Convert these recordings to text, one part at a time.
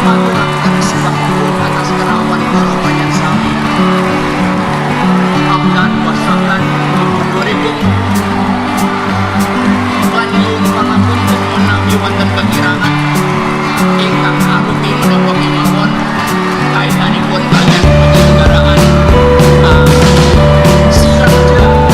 mengaturkan sebuah hukum atas kerawan kerawannya saya. Abdan wasalan 2000 Banyu pangapunten menawi wonten kekirangan ingkang arupi menapa kemawon kaitanipun kaliyan penyelenggaraan silaturahmi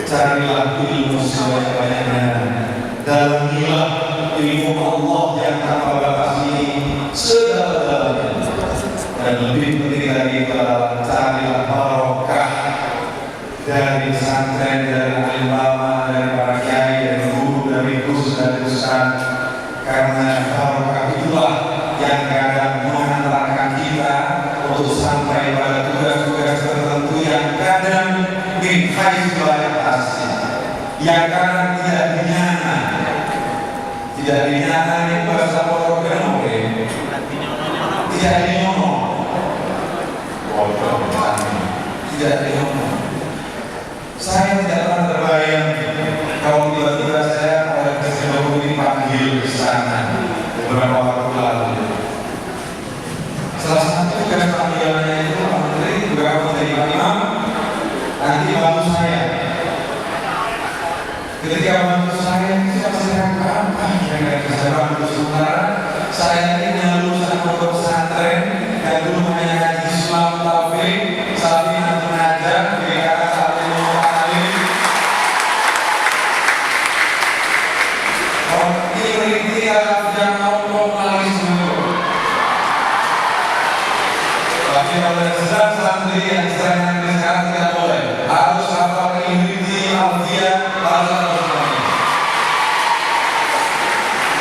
carilah ilmu sebanyak-banyaknya dalamilah ilmu Allah yang tanpa batas ini sedalam-dalamnya. Dan lebih penting lagi adalah carilah barokah dari pesantren, dari ulama, dari para kiai, dari guru, dari gus, dari ustaz. Karena barokah itulah yang kadang mengantarkan kita untuk sampai pada tugas-tugas tertentu yang kadang min haitsu la yahtasib, yang kadang tidak dinyana. Tidak dinyana itu bahasa program, tidak dinyono. Tidak dinyono. Saya tidak pernah terbayang kalau tiba-tiba saya oleh Presiden Jokowi dipanggil ke sana beberapa waktu lalu. Salah satu tugas panggilannya itu Pak Menteri juga menjadi Pak Imam, nanti bantu saya. Ketika bantu saya itu masih apa yang saya bantu sementara saya ini lulusan pondok pesantren dan dulu hanya ngaji Islam taufik, saat ini mengajar di yang sekarang tidak boleh, harus hafal Injil, Alkitab, bahasa Arab.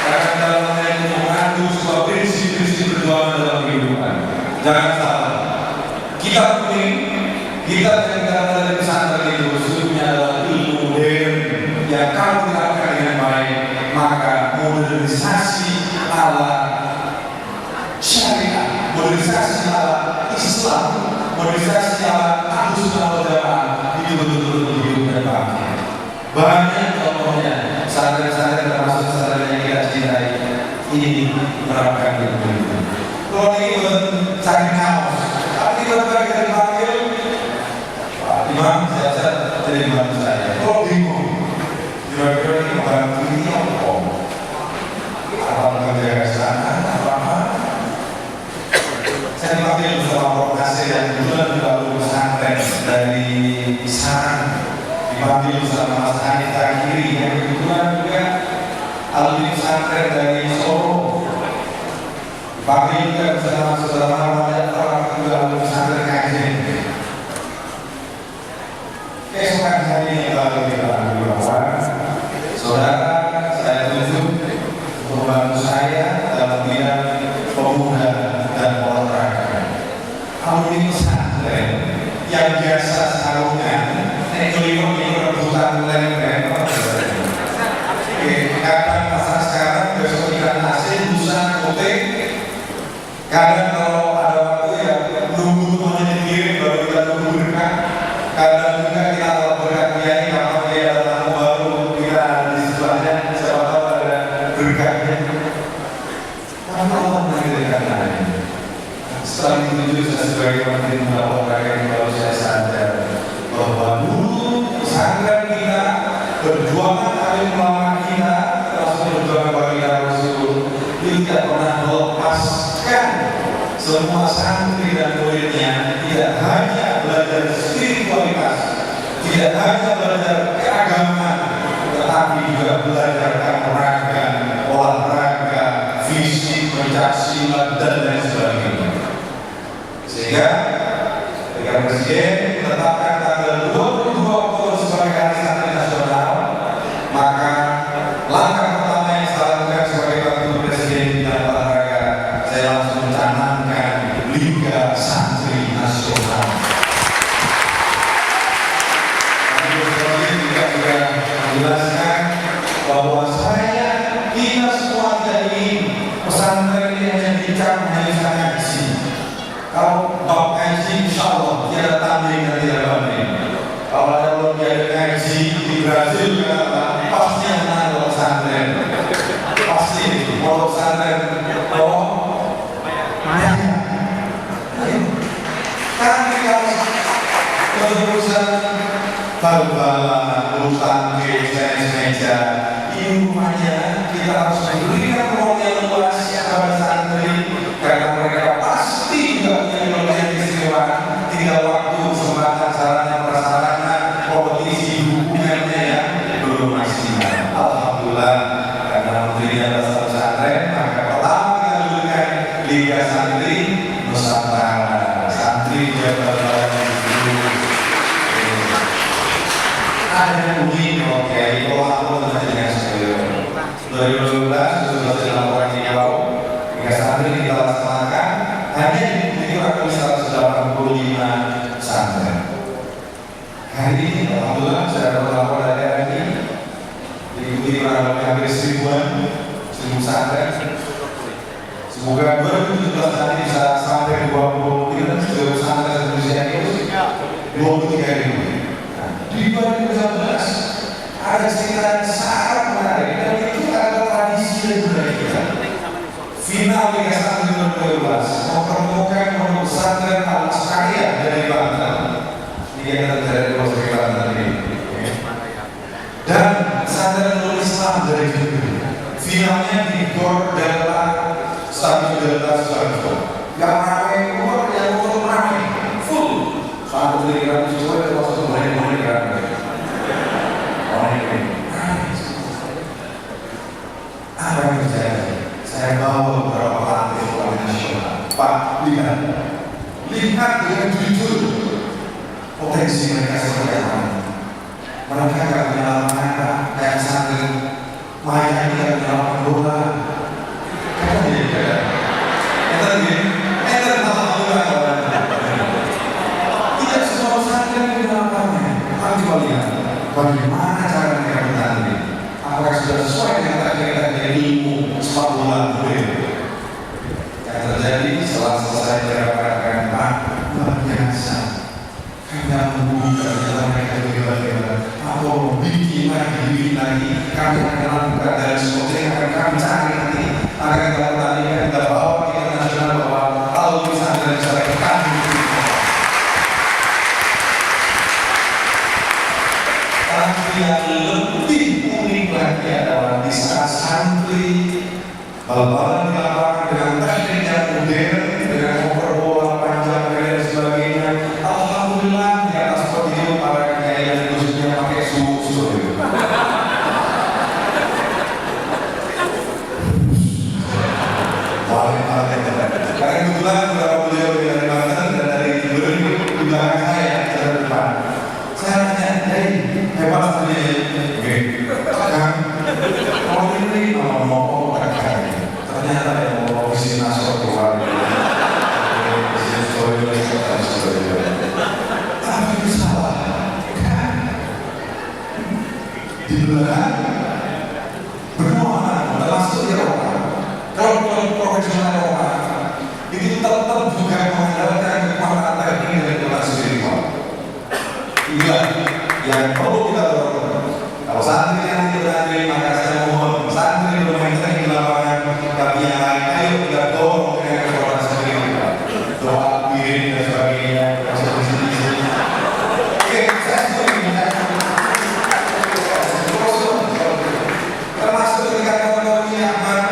Karena dalamnya itu mengandung sebuah prinsip-prinsip perjuangan dalam kehidupan. Jangan salah. Kitab ini, kitab yang datang dari pesantren itu sesungguhnya adalah ilmu modern yang kalau diterapkan dengan baik, maka modernisasi ala syariat, modernisasi ala Islam, modernisasi ala Ahlussunnah wal Jamaah itu betul-betul hidup dan bahagia. Banyak contohnya pesantren-pesantren termasuk pesantren yang kita cintai ini menerapkan itu. Kalau ini buat cari kaos, tapi tiba-tiba kita dipanggil Pak Imam, saya jadi bantu saya. Kalau bingung, kira-kira ini bantu ini apa? Apa menjaga sana? Saya dipanggil bersama Prof. Nasir yang kebetulan juga lulusan pesantren dari Sarang, dipanggil bersama Mas Hanif Takiri yang kebetulan juga alumni pesantren dari Solo, dipanggil juga bersama saudara banyak orang juga alumni pesantren Kajen. Keesokan hari lalu dipanggil bahwa saudara saya tunjuk untuk membantu saya dalam bidang pemuda dan olahraga. Alumni pesantren yang biasa sarungan, kelima-kelima rebutan lem-lem. Kadang masa sekarang besok ikan asin, lusa kotek. Kadang kalau ada waktu ya nunggu temannya dikirim baru kita nunggu berkah. Kadang juga kita kalau berkah kiai kalau dia ada tamu baru kita di sebelahnya siapa tahu ada berkahnya. Karena Allah mengirimkan lain. Setelah itu saya sebagai menteri muda olahraga yang baru saya sadar bahwa dulu pesantren kita, perjuangan alim ulama kita, termasuk perjuangan baginda Rasul, itu tidak pernah melepaskan semua santri dan muridnya tidak hanya belajar spiritualitas, tidak hanya belajar keagamaan, tetapi juga belajar olahraga, fisik, pencaksilat dan lain sebagainya. Sehingga ketika Presiden menetapkan tanggal 22 Oktober sebagai Hari Santri Nasional, maka langkah pertama yang saya lakukan sebagai Wakil Presiden bidang olahraga, saya langsung mencanangkan Liga Santri Nasional. Kami juga menjelaskan bahwa kita semua tidak ingin pesantren ini hanya dicap hanya ngaji. Kalau bab ngaji, insya Allah tidak tanding dan tidak banding. Kalau ada olimpiade ngaji di Brazil, pasti yang menang pondok pesantren. Pasti pondok pesantren. Karena urusan bal-balan, bulu tangkis, tenis meja, ini rumahnya kita harus memberikan ruang yang luas kepada santri karena mereka pasti juga punya kelebihan keistimewaan. Tinggal waktu, kesempatan, sarana, prasarana, kompetisi, hubungannya yang belum maksimal. Alhamdulillah. Ini kurang lebih hampir 1000 pesantren. Semoga 2017 nanti bisa sampai 20 pesantren Indonesia ini 23.000. Di 2013 ada cerita yang sangat menarik dan itu adalah tradisi dan budaya kita. Final Liga 1 2012 mempertemukan pondok pesantren Al-Asqariyah dari Banten. Ini yang terjadi di Polsek Banten ini. Dan pesantren Nurul Islam dari Jember. Finalnya di Gor Delta Stadion Delta Sudarjo. Yang ramai umur, yang umur ramai full. Saat beliau juga ada waktu mulai ramai. Apa yang terjadi? Saya bawa beberapa lantai sekolah nasional. Pak, lihat dengan jujur potensi mereka seperti apa. Mereka tidak punya lapangan, Pak. Kayak pesantren Maya ini tidak punya lapangan bola. Kapan dia tidak? Enter bola. Tidak semua pesantren punya lapangan. Kami coba lihat bagaimana cara mereka bertanding. Apakah sudah sesuai dengan target-target ilmu sepak bola boleh? Yang terjadi setelah selesai gerakan Pak, luar biasa. Kami membuka jalan mereka bagaimana? Apa bikin lagi? Kami akan lakukan dari sesuatu yang akan kami cari nanti. Akan kita pertandingan, kita bawa ke internasional bahwa kalau bisa dari cara kami. Tapi yang lebih unik lagi adalah di saat santri bal-balan di lapangan dengan teknik yang modern, dengan ngoper bola panjang dan sebagainya. Alhamdulillah di atas podium para kiai yang khususnya pakai susu. Karena kebetulan beberapa beliau dari Banten dan dari Jember di belakang saya di depan. Saya tanya, hebat sebenarnya. Kalau ini mau ternyata yang mau isi masuk keluar. Tapi itu salah. Di belakang benua anak termasuk Eropa. Kalau profesional Eropa itu tetap juga mengandalkan kekuatan teknik dari kota spiritual. Inilah yang perlu kita dorong. Kalau santri yang berani, maka saya mohon santri bermain teknik di lapangan, tapi yang lain ayo kita dorong dengan kekuatan spiritual. Doa, piring dan sebagainya. Oke, saya setuju. Termasuk ketika ekonomi Ahmad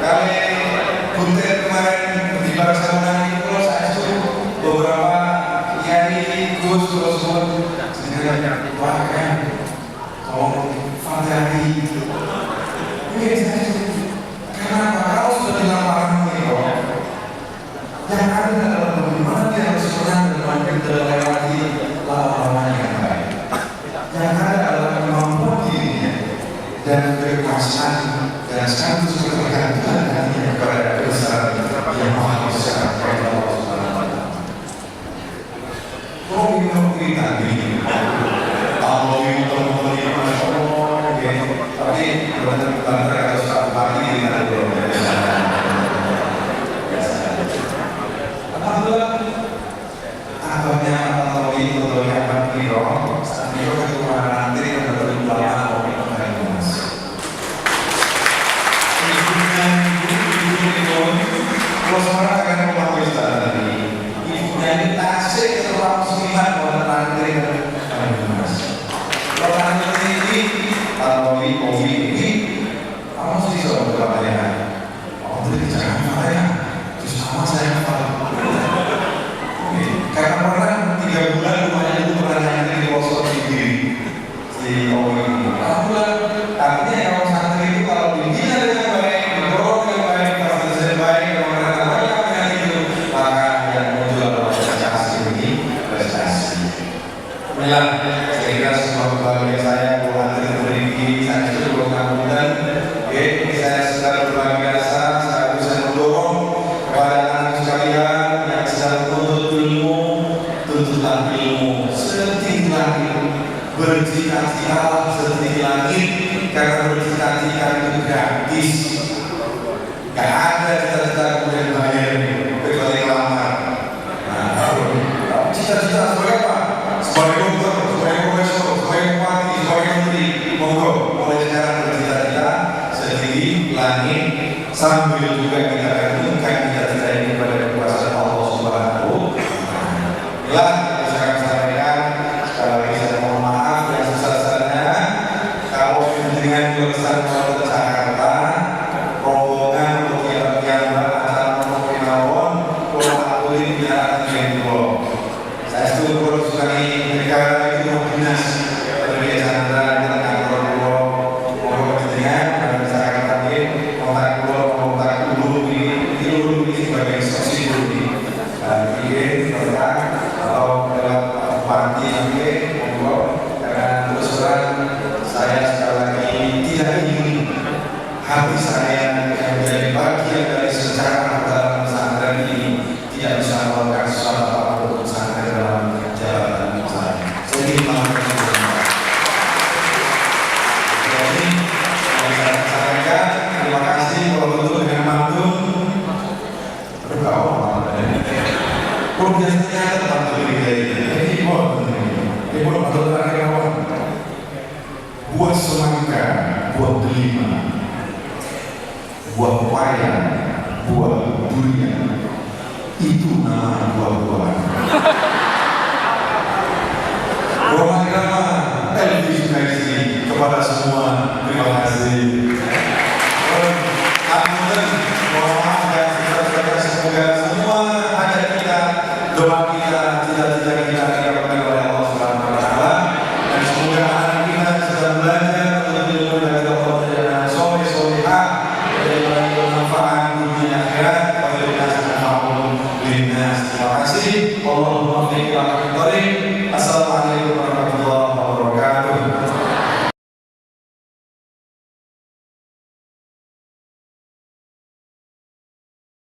kami Buntet kemarin di Barcelona itu saya setuju beberapa kiai Gus terus wah kan Fatihati ini saya setuju. Kenapa? Kalau sudah di lapangan ini yang ada adalah bagaimana dia harus menang dan makin melewati lawan-lawan yang baik. Yang ada adalah kemampuan dirinya dan kekuasaan dan status ketergantungan hanya kepada kebesaran yang maha besar kepada Allah Subhanahu wa Ta'ala. Kalau ingin kita ini, kalau ingin teman-teman ini masya Allah, tapi benar-benar atau satu hari ini ada belum. Alhamdulillah, akhirnya atau itu apa kiro, sambil ketua nanti yang berlama kalau seorang akan memakai standar tadi, ibunya ini tasik ketua muslimat oleh tantri dan mas. Kalau tantri ini atau ini, kamu mesti soal berapa. Oh, jadi jangan marah ya. Terus sama saya apa? Karena pernah 3 bulan rumahnya itu pernah nyantri di Poso di Owi. Alhamdulillah, artinya kalau santri itu kalau dibina dengan baik, didorong dengan baik, fasilitas baik, maka yang muncul adalah prestasi. Inilah saya kira semua kebahagiaan saya, kalau nanti berdiri, saya sudah karena bercita-cita itu gratis. Gak ada cita-cita kemudian bayar kecuali lamar. Nah, cita-cita sebagai apa? Sebagai dokter, sebagai profesor, sebagai bupati, sebagai menteri. Monggo, mulai sekarang bercita-cita setinggi langit sambil juga kita gantungkan cita-cita ini pada kekuasaan Allah Subhanahu wa Ta'ala. Inilah yang saya akan sampaikan. Sekali lagi saya mohon maaf yang sebesar-besarnya kalau dengan kebesaran Kota Jakarta rombongan untuk yang acara Monopoly Mawon kalau aku ini tidak akan menjadi saya setuju produksi negara itu dinas dari Chandra di kantor pulau mau kepentingan dan misalkan tadi kontak dulu ini sebagai saksi dulu dan ini tentang atau lewat bupati sampai monggo karena terus terang saya sekali lagi tidak ingin hati saya yang menjadi bagian dari sejarah dalam pesantren ini tidak bisa melakukan sesuatu apapun pesantren dalam jabatan saya. Jadi terima kasih kalau betul dengan mantun. Kalau biasanya ada mantun ini mantun terakhir kawan. Buat semangka, buat delima, buat pepaya, buat durian, itu nama buah-buahan. Roma Irama, Elvi Sunaisi, kepada semua terima kasih.